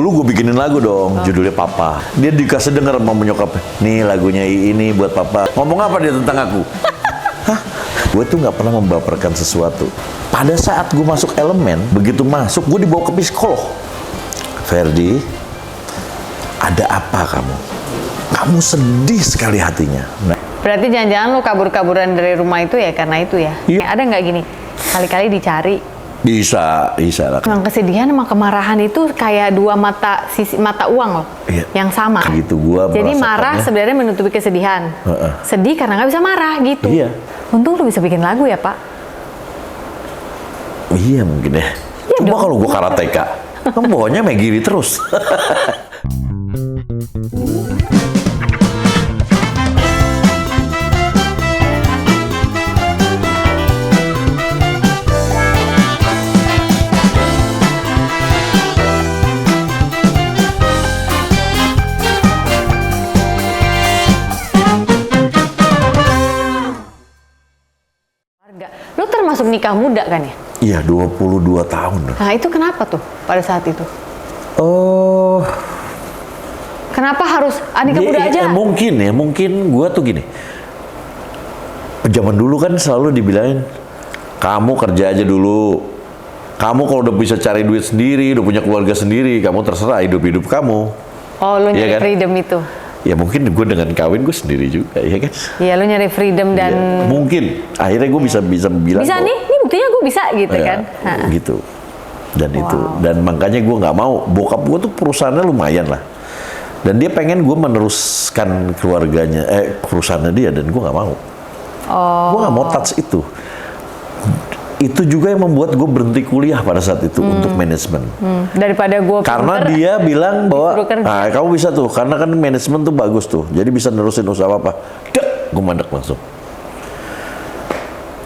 dulu gue bikinin lagu dong, judulnya Papa. Dia dikasih denger sama nyokapnya, nih lagunya ini buat Papa. Ngomong apa dia tentang aku? Hah? Gue tuh nggak pernah membaperkan sesuatu. Pada saat gue masuk elemen, begitu masuk gue dibawa ke psikolog. Ferdi, ada apa kamu? Kamu sedih sekali hatinya. Nah, berarti jangan-jangan lu kabur-kaburan dari rumah itu ya karena itu ya? Iya. Ada nggak gini? Kali-kali dicari. bisa lah. Memang kesedihan sama kemarahan itu kayak dua sisi mata uang loh, Iya. yang sama. Gitu gua Jadi marah merasakannya. sebenarnya menutupi kesedihan. Sedih karena nggak bisa marah gitu. Iya. Untung lu bisa bikin lagu ya Pak. Iya mungkin ya. Coba dong. kalau gue karateka, kamu bawanya Megiri terus. Lu termasuk nikah muda kan ya? Iya, 22 tahun. Nah itu kenapa tuh pada saat itu? Oh, Kenapa harus nikah muda aja? mungkin gue tuh gini. Zaman dulu kan selalu dibilangin, kamu kerja aja dulu. Kamu kalau udah bisa cari duit sendiri, udah punya keluarga sendiri, kamu terserah hidup kamu. Oh lu nyari Iya kan? freedom itu? Ya mungkin gue dengan kawin gue sendiri juga, ya kan? Iya lu nyari freedom dan Ya, mungkin akhirnya gue bisa bilang bisa bahwa- nih, ini buktinya gue bisa gitu ya, kan? gitu. Dan itu, dan makanya gue nggak mau. Bokap gue tuh perusahaannya lumayan lah, dan dia pengen gue meneruskan keluarganya, perusahaannya dia, dan gue nggak mau. Gue nggak mau touch itu. Itu juga yang membuat gue berhenti kuliah pada saat itu untuk manajemen. Daripada gue Karena dia bilang bahwa, disuruh kerja. nah, kamu bisa tuh, karena kan manajemen tuh bagus tuh, jadi bisa nerusin usaha apa. Dek, gue mandek langsung.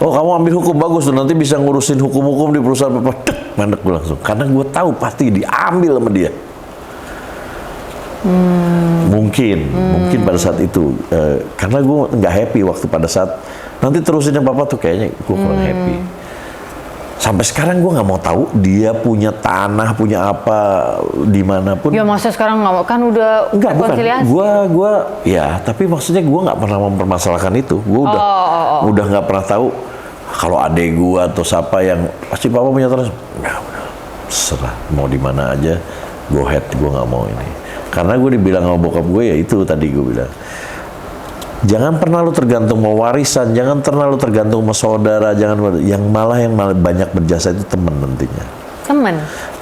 Oh, kamu ambil hukum, bagus tuh, nanti bisa ngurusin hukum-hukum di perusahaan apa. Dek, mandek gue langsung. Karena gue tahu pasti diambil sama dia. Mungkin pada saat itu, karena gue nggak happy waktu pada saat nanti terusinnya papa tuh kayaknya gue kurang happy. Sampai sekarang gue nggak mau tahu dia punya tanah, punya apa dimanapun. Ya masa sekarang nggak mau, kan udah Enggak, bukan. rekonsiliasi. Gua ya, tapi maksudnya gue nggak pernah mempermasalahkan itu. Gue udah nggak pernah tahu kalau adek gue atau siapa yang pasti papa punya tanah. Nah, serah mau di mana aja, go ahead, gue nggak mau ini. Karena gue dibilang sama bokap gue ya itu tadi gue bilang. Jangan pernah lu tergantung mau warisan, jangan pernah lu tergantung sama saudara, yang malah banyak berjasa itu temen nantinya.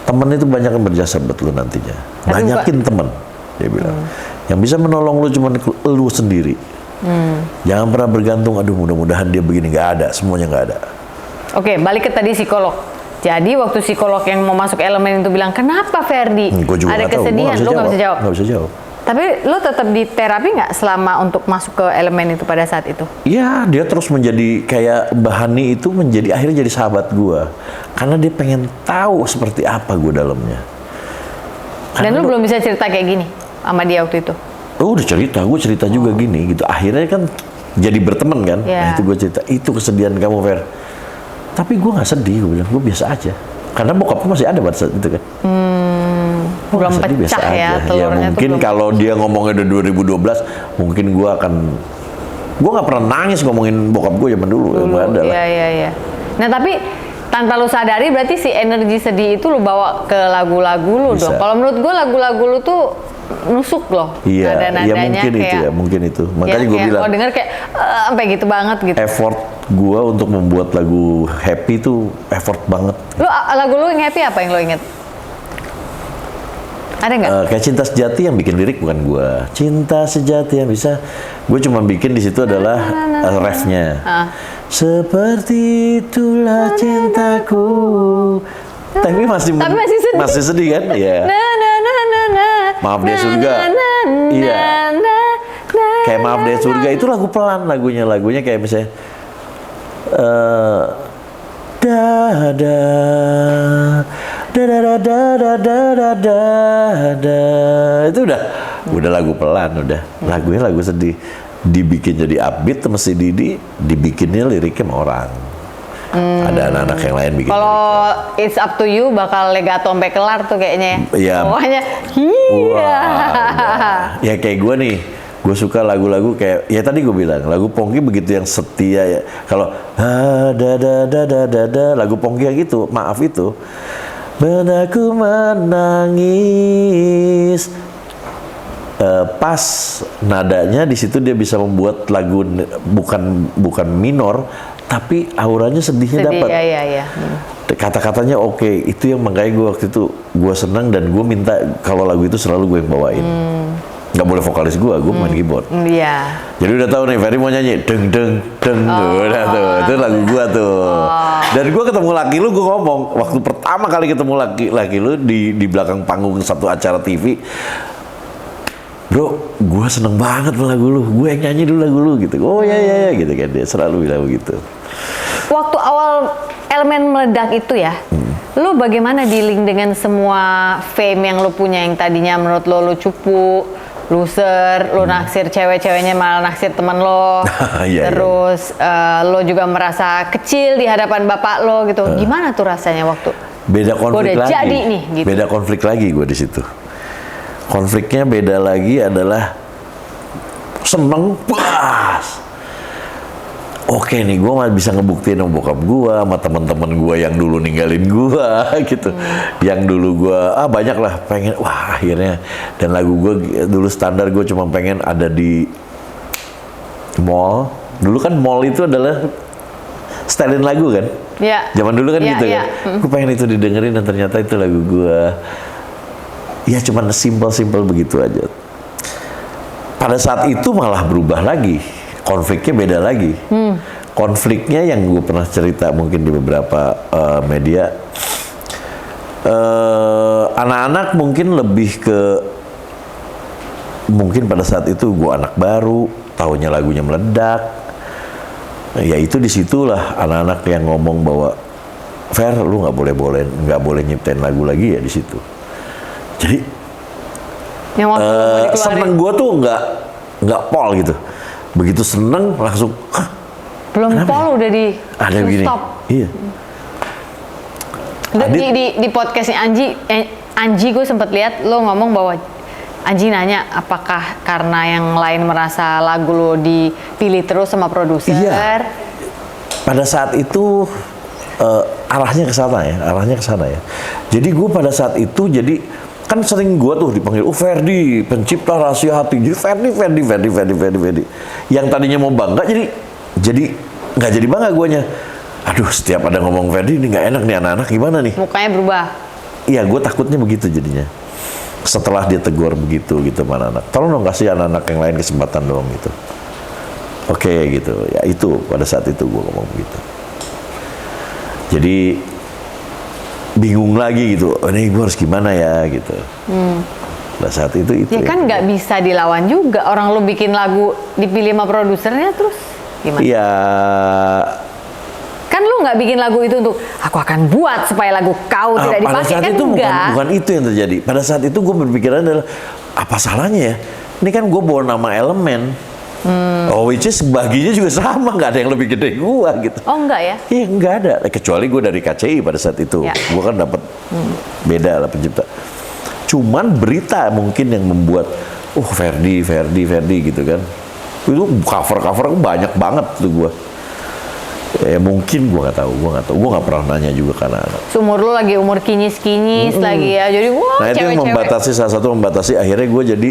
Temen itu banyak yang berjasa buat lu nantinya. Tapi Banyakin temen, dia bilang. Yang bisa menolong lu cuma lu sendiri. Jangan pernah bergantung, aduh mudah-mudahan dia begini, nggak ada, semuanya nggak ada. Oke, balik ke tadi psikolog. Jadi waktu psikolog yang mau masuk elemen itu bilang, kenapa Ferdi Gua juga ada nggak tahu. kesedihan? Lu nggak bisa jawab. Nggak bisa jawab. Tapi lo tetap di terapi nggak selama untuk masuk ke elemen itu pada saat itu? Iya, dia terus menjadi kayak Mbak Hani itu akhirnya jadi sahabat gua. Karena dia pengen tahu seperti apa gua dalamnya. Dan lo belum bisa cerita kayak gini sama dia waktu itu? Oh, udah cerita, gue cerita juga gini gitu. Akhirnya kan jadi berteman kan. Yeah. Nah, itu gue cerita, itu kesedihan kamu Fer. Tapi gue nggak sedih, gue bilang, gue biasa aja. Karena bokapnya masih ada pada saat itu kan. Belum pecah ya telurnya. Mungkin kalau dia ngomongnya udah 2012, mungkin gue nggak pernah nangis ngomongin bokap gue zaman dulu. Nggak ada lah. Iya. Nah tapi tanpa lu sadari berarti si energi sedih itu lu bawa ke lagu-lagu lu Bisa. dong. Kalau menurut gue lagu-lagu lu tuh nusuk loh. Iya, Nada-nadanya mungkin itu ya, mungkin itu. Makanya gue bilang, kalau denger kayak sampai gitu banget gitu. effort gue untuk membuat lagu happy itu effort banget. Lu lagu lu yang happy apa yang lu inget? Ada nggak? Kayak Cinta Sejati yang bikin lirik bukan gue. Cinta Sejati yang bisa, gue cuma bikin di situ adalah refnya. Seperti itulah cintaku. Tapi masih sedih. Masih sedih kan? Iya. Maaf Deh Surga. Iya. Kayak Maaf Deh Surga itu lagu pelan lagunya kayak misalnya dada itu udah lagu pelan, udah lagunya lagu sedih, dibikin jadi upbeat sama si Didi, dibikinnya liriknya sama orang. Ada anak-anak yang lain bikin. Kalau It's Up to You bakal legato sampai kelar tuh kayaknya. Iya. Pokoknya iya. Ya kayak gue nih, gue suka lagu-lagu kayak ya tadi gue bilang lagu Pongki begitu yang setia ya. Kalau lagu Pongki yang itu, maaf itu, benaku menangis. Pas nadanya di situ dia bisa membuat lagu bukan minor tapi auranya sedihnya dapat. Iya. Kata-katanya oke. Itu yang makanya gue waktu itu gue senang dan gue minta kalau lagu itu selalu gue yang bawain. Nggak boleh vokalis gue main keyboard. Iya. Jadi udah tahu nih Ferry mau nyanyi deng deng deng udah tuh itu lagu gue tuh. Dan gue ketemu laki lu gue ngomong waktu pertama kali ketemu laki lu di belakang panggung satu acara TV. Bro, gue seneng banget lagu lu. Gue yang nyanyi dulu lagu lu gitu. Oh ya gitu kan dia selalu bilang begitu. Waktu awal Elemen meledak itu ya, lu bagaimana dealing dengan semua fame yang lu punya yang tadinya menurut lu cupu, loser, lu naksir cewek-ceweknya malah naksir teman lo, terus lo juga merasa kecil di hadapan bapak lo gitu. Gimana tuh rasanya waktu? Beda konflik udah lagi. Jadi nih, gitu. Beda konflik lagi gue di situ. Konfliknya beda lagi adalah seneng pas. Oke nih, gue bisa ngebuktiin sama bokap gue, sama teman-teman gue yang dulu ninggalin gue, gitu. Yang dulu gue, banyak lah pengen, wah akhirnya. Dan lagu gue dulu standar gue cuma pengen ada di mall. Dulu kan mall itu adalah setelin lagu kan? Ya. Zaman dulu kan gitu ya. kan? Gue pengen itu didengerin dan ternyata itu lagu gue. Ya cuma simpel-simpel begitu aja. Pada saat itu malah berubah lagi. Konfliknya beda lagi. Konfliknya yang gue pernah cerita mungkin di beberapa media, anak-anak mungkin lebih ke, mungkin pada saat itu gue anak baru, taunya lagunya meledak. Ya itu disitulah anak-anak yang ngomong bahwa Fer, lu nggak boleh nyiptain lagu lagi ya di situ. Jadi seneng gue tuh nggak pol gitu. Begitu seneng langsung belum pol udah di ada begini. Stop. Iya. Di podcastnya Anji gue sempat lihat lo ngomong bahwa Anji nanya apakah karena yang lain merasa lagu lo dipilih terus sama produser. Iya. Pada saat itu arahnya ke sana ya. Jadi gue pada saat itu kan sering gue tuh dipanggil, Ferdi, pencipta rahasia hati. Jadi Ferdi. Yang tadinya mau bangga, jadi nggak jadi bangga guanya. Aduh, setiap ada ngomong Ferdi, ini nggak enak nih anak-anak, gimana nih? Mukanya berubah. Iya, gue takutnya begitu jadinya. Setelah dia tegur begitu mana anak. Tolong dong kasih anak-anak yang lain kesempatan dong gitu. Oke gitu. Ya itu, pada saat itu gue ngomong begitu. Jadi bingung lagi gitu, ini gue harus gimana ya gitu. Pada saat itu ya kan nggak bisa dilawan juga, orang lu bikin lagu dipilih sama produsernya terus gimana? Iya. Kan lu nggak bikin lagu itu untuk aku akan buat supaya lagu kau tidak dipakai. Pada saat kan itu enggak. bukan itu yang terjadi. Pada saat itu gue berpikiran adalah apa salahnya ya? Ini kan gue bawa nama Elemen. Which is baginya juga sama, nggak ada yang lebih gede gua gitu. Oh enggak ya? Iya nggak ada, kecuali gue dari KCI pada saat itu. Ya. Gue kan dapat beda lah pencipta. Cuman berita mungkin yang membuat, Ferdi gitu kan. Itu cover banyak banget tuh gue. Ya mungkin gue nggak tahu, gue nggak pernah nanya juga karena anak. Seumur lu lagi umur kinyis lagi ya, jadi wah Nah itu yang salah satu membatasi akhirnya gue jadi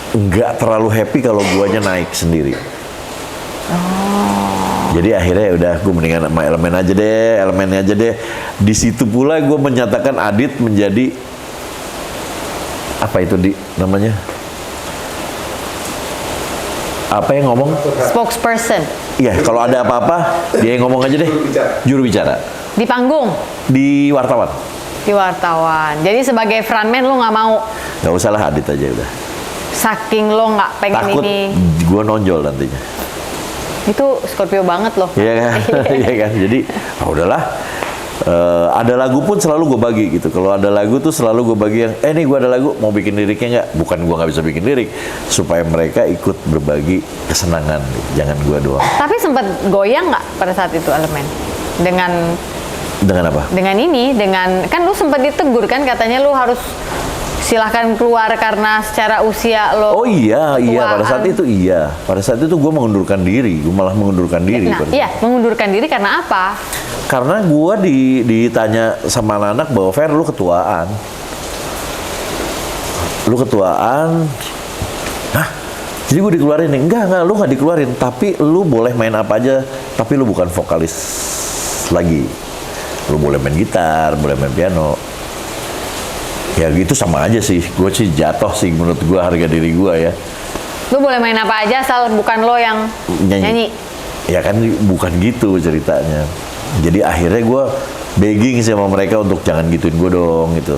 nggak terlalu happy kalau guanya naik sendiri. Jadi akhirnya udah gue mendingan sama elemennya aja deh. Di situ pula gue menyatakan Adit menjadi apa itu namanya? Apa yang ngomong? Spokesperson. Iya, kalau ada apa-apa dia yang ngomong aja deh. Juru bicara. Di panggung. Di wartawan. Di wartawan. Jadi sebagai frontman lu nggak mau? Nggak usah lah, Adit aja udah. Saking lo nggak pengen takut ini. Gue nonjol nantinya. Itu Scorpio banget loh. Iya kan, iya kan. Jadi, udahlah. Ada lagu pun selalu gue bagi gitu. Kalau ada lagu tuh selalu gue bagi yang, nih gue ada lagu, mau bikin liriknya nggak? Bukan gue nggak bisa bikin lirik, supaya mereka ikut berbagi kesenangan. Jangan gue doang. Tapi sempat goyang nggak pada saat itu Elemen? Dengan apa? Dengan ini, kan lu sempat ditegur kan, katanya lu harus silahkan keluar karena secara usia lo. Oh iya, pada saat itu gue mengundurkan diri, gue malah mengundurkan diri. Nah, iya, mengundurkan diri karena apa? Karena gue ditanya sama anak-anak bahwa Fer, lu ketuaan. Hah? Jadi gue dikeluarin nih? Enggak, lu nggak dikeluarin, tapi lu boleh main apa aja, tapi lu bukan vokalis lagi. Lu boleh main gitar, boleh main piano. Ya gitu sama aja sih, gue sih jatuh sih menurut gue harga diri gue ya. Lu boleh main apa aja asal bukan lo yang nyanyi. Ya kan bukan gitu ceritanya. Jadi akhirnya gue begging sama mereka untuk jangan gituin gue dong gitu.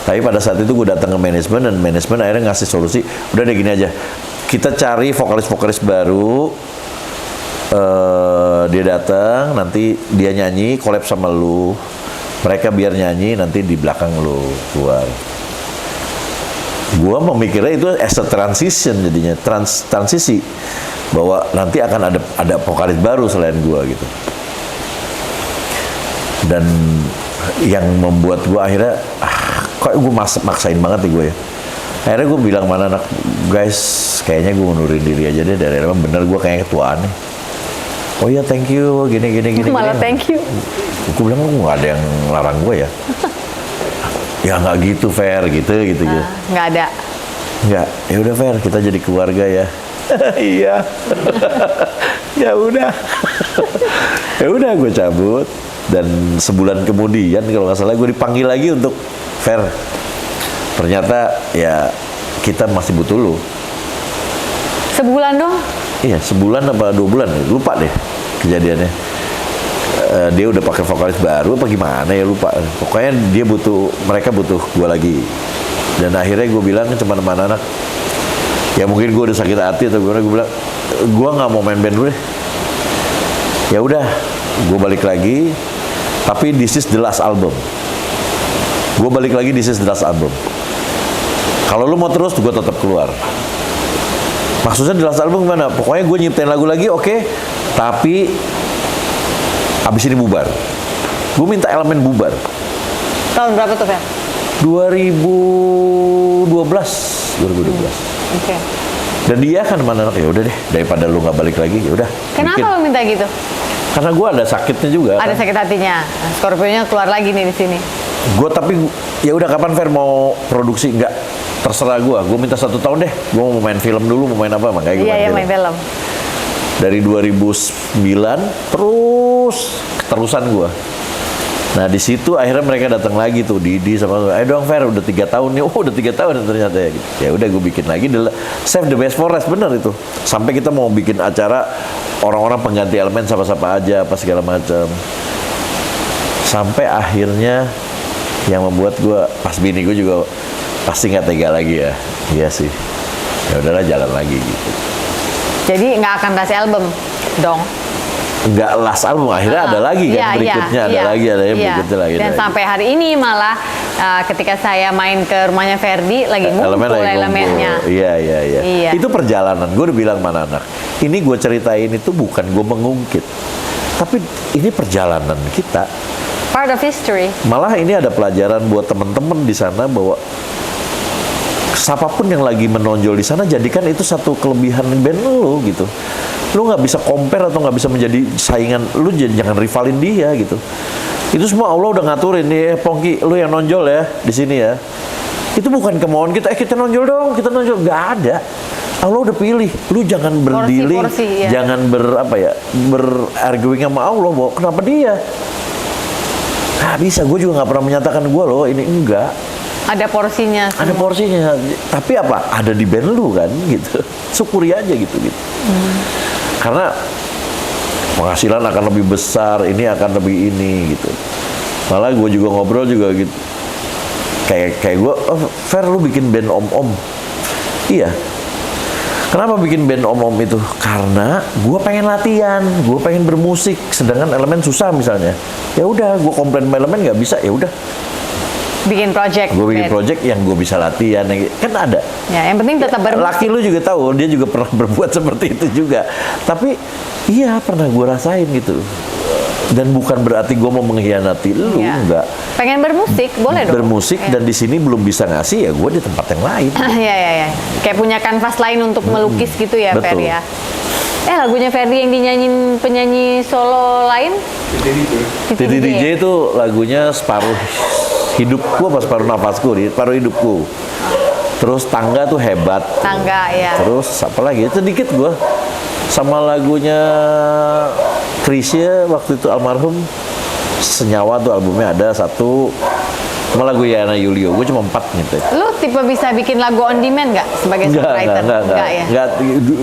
Tapi pada saat itu gue datang ke manajemen, dan manajemen akhirnya ngasih solusi, udah deh gini aja, kita cari vokalis-vokalis baru. Dia datang, nanti dia nyanyi, collab sama lu. Mereka biar nyanyi, nanti di belakang lu keluar. Gua memikirnya itu as a transition, jadinya transisi, bahwa nanti akan ada vokalis baru selain gua gitu. Dan yang membuat gua akhirnya kok gua maksain banget nih gue ya. Akhirnya gue bilang mana anak, guys, kayaknya gue ngundurin diri aja deh, dari emang bener gue kayaknya ketuaan nih. Oh iya, thank you, gini. Malah thank you. Gue bilang, nggak ada yang larang gue ya. Ya nggak gitu, Fer, gitu. Nggak ada. Nggak, ya udah Fer, kita jadi keluarga ya. Iya. Ya udah. Ya udah, gue cabut. Dan sebulan kemudian, kalau nggak salah, gue dipanggil lagi untuk Fer. Ternyata ya kita masih butuh lu. Sebulan dong? Iya, sebulan apa 2 bulan, lupa deh kejadiannya. Dia udah pakai vokalis baru apa gimana ya, lupa. Pokoknya mereka butuh gue lagi. Dan akhirnya gue bilang cuma sama anak, ya mungkin gue udah sakit hati atau gue bilang, gue nggak mau main band dulu deh. Ya udah, gue balik lagi. Tapi this is the last album. Gue balik lagi, this is the last album. Kalau lu mau terus, gue tetap keluar. Maksudnya di last album gimana? Pokoknya gue nyiptain lagu lagi, oke. Tapi abis ini bubar. Gue minta elemen bubar. Tahun berapa tuh, Fer? 2012. Oke. Dan dia kan mana anak, ya udah deh, daripada lu nggak balik lagi, ya udah. Kenapa lo minta gitu? Karena gue ada sakitnya juga. Ada kan? sakit hatinya. Nah, Scorpio-nya keluar lagi nih di sini. Gue tapi ya udah, kapan Fer mau produksi? Enggak, terserah gue minta 1 tahun deh, gue mau main film dulu, mau main apa, makanya gue main film. Dari 2009 terusan gue. Nah di situ akhirnya mereka datang lagi tuh, Didi sama, ayo dong Fer, udah 3 tahun nih. Oh udah 3 tahun ternyata ya gitu. Ya udah gue bikin lagi, save the best for last, bener itu. Sampai kita mau bikin acara orang-orang pengganti elemen siapa-siapa aja, apa segala macam. Sampai akhirnya yang membuat gue, pas bini gue juga pasti nggak tega lagi ya. Iya sih. Ya udahlah, jalan lagi gitu. Jadi nggak akan kasih album dong? Nggak last album, akhirnya ada lagi kan berikutnya, ada lagi berikutnya lagi. Dan sampai hari ini malah ketika saya main ke rumahnya Ferdi lagi ngumpul elemennya. Iya. Itu perjalanan. Gue udah bilang mana anak, ini gue ceritain itu bukan gue mengungkit, tapi ini perjalanan kita. Part of history. Malah ini ada pelajaran buat temen-temen di sana, bahwa siapapun yang lagi menonjol di sana, jadikan itu satu kelebihan band lu gitu. Lu nggak bisa compare atau nggak bisa menjadi saingan, lu jangan rivalin dia gitu. Itu semua Allah udah ngaturin nih, Pongki, lu yang nonjol ya di sini ya. Itu bukan kemauan kita, kita nonjol dong, kita nonjol, nggak ada. Allah udah pilih, lu jangan berdealing, jangan berarguing sama Allah bahwa kenapa dia. Nggak bisa, gue juga nggak pernah menyatakan gue loh ini enggak. Ada porsinya. Ada porsinya, tapi apa? Ada di band lu kan, gitu. Syukuri aja gitu. Karena penghasilan akan lebih besar, ini akan lebih ini gitu. Malah gue juga ngobrol juga gitu. Kayak gue, Fer, lu bikin band om-om. Iya. Kenapa bikin band om-om itu? Karena gue pengen latihan, gue pengen bermusik, sedangkan elemen susah misalnya. Ya udah, gue komplain sama elemen nggak bisa, ya udah. Bikin project. Gue bikin project yang gue bisa latihan, kan ada. Ya, yang penting tetap bermusik. Laki lu juga tahu, dia juga pernah berbuat seperti itu juga. Tapi iya pernah gue rasain gitu. Dan bukan berarti gue mau mengkhianati lu, Iya. enggak. Pengen bermusik, boleh dong. Bermusik dan di sini belum bisa ngasih, ya gue di tempat yang lain. Iya, iya, iya. Kayak punya kanvas lain untuk melukis gitu ya, betul. Ferdi ya. Lagunya Ferdi yang dinyanyiin penyanyi solo lain? Titi DJ itu lagunya separuh hidupku apa separuh nafasku, separuh hidupku. Terus Tangga tuh hebat. Tangga, ya. Terus apa lagi? Itu dikit gue. Sama lagunya Krisya waktu itu almarhum, Senyawa tuh albumnya ada satu. Sama lagu Yana Julio, gue cuma 4 gitu. Lu tipe bisa bikin lagu on demand nggak sebagai songwriter?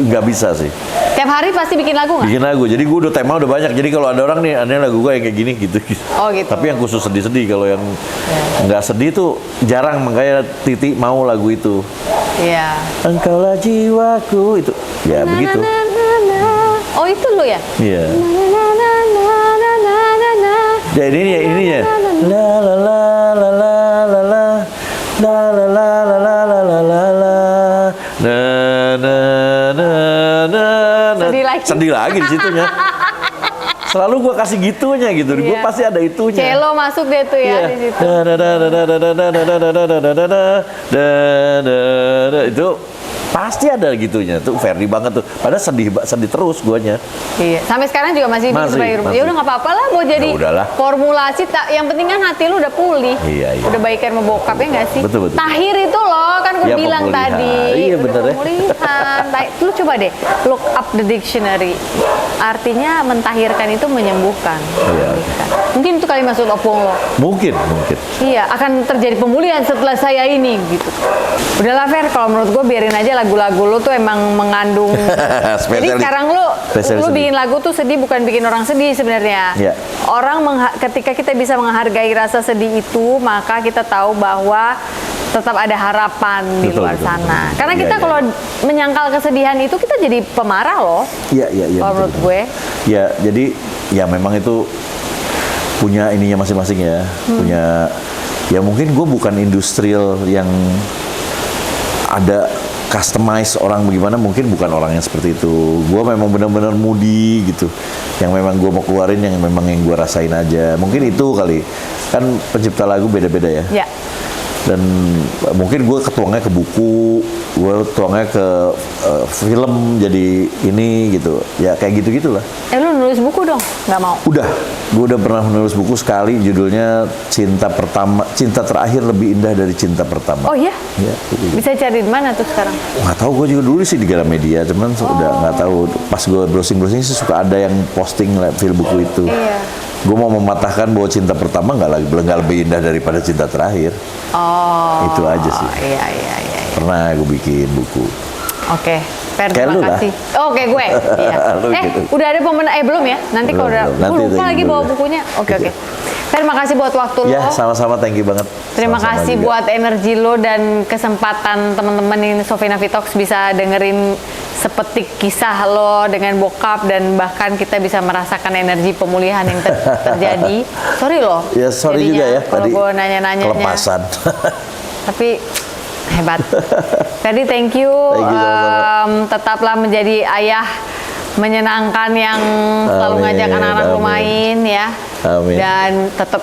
Enggak bisa sih. Tiap hari pasti bikin lagu nggak? Bikin lagu, jadi gue udah tema udah banyak. Jadi kalau ada orang nih, aneh lagu gue yang kayak gini gitu. Oh gitu. Tapi yang khusus sedih-sedih, kalau yang nggak sedih tuh jarang. Makanya Titi mau lagu itu. Iya. Engkaulah jiwaku itu, ya begitu. Oh itu lu ya? Iya. Ya ini ya. La la la la la la la la la la la la la la la la na na na na na. Sedih lagi di situnya. Selalu gue kasih gitunya gitu. Gue pasti ada itunya. Cello masuk deh tuh ya di situ. Itu pasti ada gitunya tuh, Ferdi banget tuh. Padahal sedih terus guanya. Iya. Sampai sekarang juga masih bikin. Ya udah nggak apa-apa lah, mau jadi formulasi. Yang penting kan hati lu udah pulih. Iya. Udah baikan sama bokap ya nggak sih? Betul. Tahir itu loh, kan gue bilang tadi. Iya bener ya. Pemulihan. Lu coba deh look up the dictionary. Artinya mentahirkan itu menyembuhkan. Iya. Mungkin itu kali maksud opung lo. Mungkin. Iya, akan terjadi pemulihan setelah saya ini gitu. Udahlah Fer, kalau menurut gue biarin aja lagu-lagu lu tuh emang mengandung. Jadi sekarang lu bikin lagu tuh sedih bukan bikin orang sedih sebenarnya. Yeah. Orang ketika kita bisa menghargai rasa sedih itu, maka kita tahu bahwa tetap ada harapan di luar sana. Karena kita kalau menyangkal kesedihan itu kita jadi pemarah loh. Iya. Kalau menurut gue. Ya, jadi ya memang itu punya ininya masing-masing ya. Punya, ya mungkin gue bukan industrial yang ada customize orang bagaimana, mungkin bukan orang yang seperti itu. Gue memang benar-benar moody gitu, yang memang gue mau keluarin yang memang yang gue rasain aja. Mungkin itu kali, kan pencipta lagu beda-beda ya. Ya. Dan mungkin gue ketuangnya ke buku, gue tuangnya ke film, jadi ini gitu. Ya kayak gitu-gitulah. Lu nulis buku dong? Nggak mau? Udah, gue udah pernah menulis buku sekali, judulnya Cinta Terakhir Lebih Indah Dari Cinta Pertama. Oh iya? Ya, gitu. Bisa cari di mana tuh sekarang? Nggak tahu, gue juga dulu sih di Gramedia, cuman udah nggak tahu. Pas gue browsing sih suka ada yang posting file buku itu. Iya. Gue mau mematahkan bahwa cinta pertama nggak lebih indah daripada cinta terakhir. Oh. Itu aja sih. Iya. Pernah gue bikin buku. Oke. Fer, Kayak terima kasih. Oke, gue. Iya. Gitu. Udah ada belum ya? Nanti kalau udah, gue lupa lagi bawa bukunya. Oke. Fer, terima kasih buat waktu lo. Ya, sama-sama, thank you banget. Terima Sama-sama kasih juga. buat energi lo dan kesempatan teman-teman ini Sofina Vitox bisa dengerin sepetik kisah lo dengan bokap, dan bahkan kita bisa merasakan energi pemulihan yang terjadi. Sorry loh. Ya, sorry jadinya, juga ya. kalau gue nanya-nanyanya. Kelepasan. Tapi hebat. Ferdi, thank you. Tetaplah menjadi ayah menyenangkan yang selalu ngajak anak-anak lu main ya. Amin. Dan tetap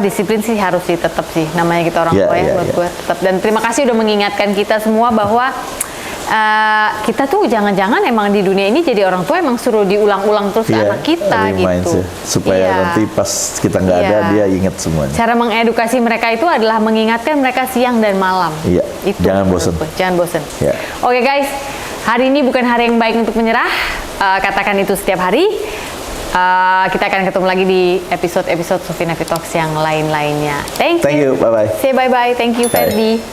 disiplin sih harus sih tetap sih, namanya kita orang tua ya, menurut gue tetap. Dan terima kasih udah mengingatkan kita semua bahwa kita tuh jangan-jangan emang di dunia ini jadi orang tua emang suruh diulang-ulang terus ke anak kita gitu. Supaya nanti pas kita nggak ada dia ingat semuanya. Cara mengedukasi mereka itu adalah mengingatkan mereka siang dan malam. Iya. Itu Jangan bosan. Jangan bosan. Ya. Oke guys, hari ini bukan hari yang baik untuk menyerah. Katakan itu setiap hari. Kita akan ketemu lagi di episode Sofina Vitox yang lain-lainnya. Thank you. Bye-bye. Say bye-bye. Thank you, Ferdi.